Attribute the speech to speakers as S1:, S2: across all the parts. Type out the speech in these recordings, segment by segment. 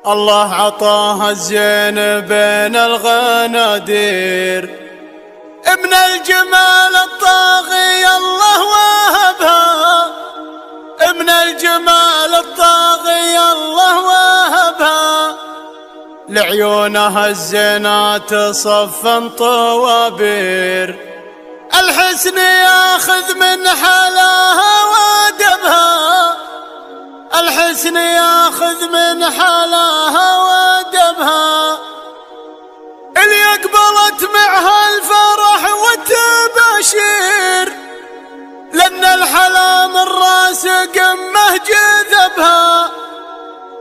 S1: الله عطاها الزين بين الغنادير، ابن الجمال الطاغي الله واهبها، ابن الجمال الطاغي الله واهبها، لعيونها الزينات صفا طوابير، الحسن ياخذ من حلاها وادبها، الحسن ياخذ من حلاها وادبها، اللي اقبلت معها الفرح والتباشير، لأن الحلا من راس قمه جذبها،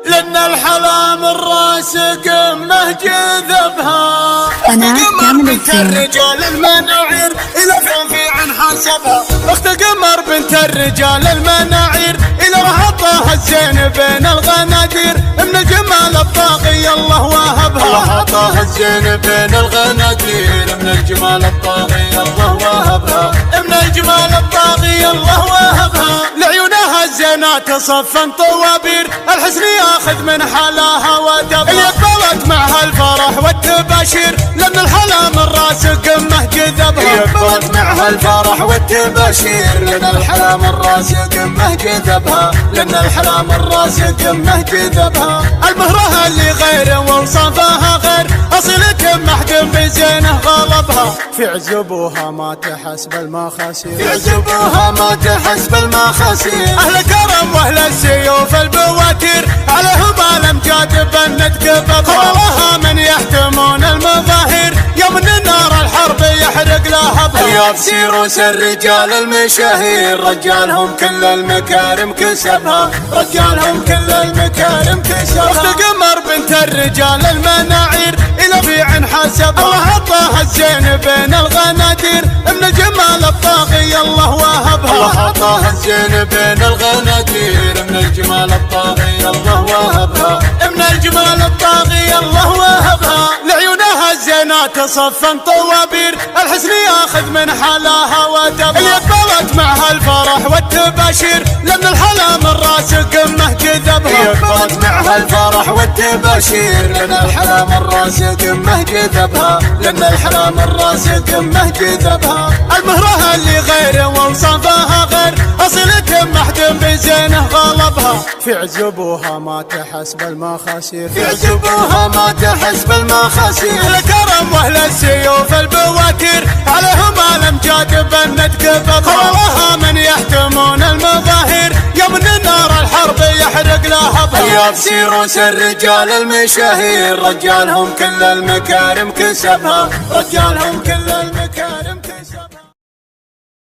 S1: لأن الحلا من راس قمه جذبها.
S2: أنا كامل الزين
S1: الرجال المناعير إلى في عن حسبها، أخت قمر بنت الرجال المناعير إلى رهطها الزين بين الغنادير، ابن الجمال الطاغي الله واهبها، الله عطاها الزين بين الغنادير، ابن الجمال الطاغي الله واهبها، ابن الجمال الطاغي الله واهبها، لعيونها الزينات صفا طوابير، الحسن ياخذ من حلاها ودبها، اللي اقبلت معها الفرح والتباشير، لأن الحلا من راس قمه جذبها، اللي اقبلت معها الفرح والتباشير، لأن الحلا من راس قمه جذبها، لأن الحلا من راس قمه جذبها، المهرها اللي غير ووصفها غير، أصيلة محد بزينه غلبها، في عزبوها ما تحسب المخاسير، في عزبوها ما تحسب المخاسير، أهل كرم وأهل السيوف البواتير، عليهم الأمجاد بنت قبضها، والله من يحتمون المظاهر، يوم من النار الحرب يحرق لهبها، اليوم سيروس الرجال المشاهير، رجالهم كل المكارم كسبها، رجالهم كل المكارم كسبها، أخت قمر بنت الرجال المناعير إلى في عن حسبها، الله عطاها الزين بين الغنادير، ابن الجمال الطاغي الله واهبها، الله عطاها الزين بين الغنادير، ابن الجمال الطاغي الله واهبها، ابن الجمال الطاغي الله واهبها، لعيونها الزينات صفا طوابير، الحسن ياخذ من حلاها ودبها، اللي اقبلت معها الفرح والتباشير، لأن الحلا من راس قمه جذبها، اللي اقبلت معها الفرح والتباشير، لأن الحلا من راس قمه جذبها، لأن الحلا من راس قمه جذبها، المهرها اللي غير ووصفها غير، أصيلة محد بزينه غلبها، في عزبوها ما تحسب المخاسير، في عزبوها ما تحسب المخاسير، الكرم واهل السيوف البواتير، عليهم الامجاد بنت قبضها، والله من يحتمون المظاهر، يوم من النار الحرب يحرق لهبها، اليوم سيروس الرجال المشاهير، رجالهم كل المكارم كسبها، رجالهم كل المكارم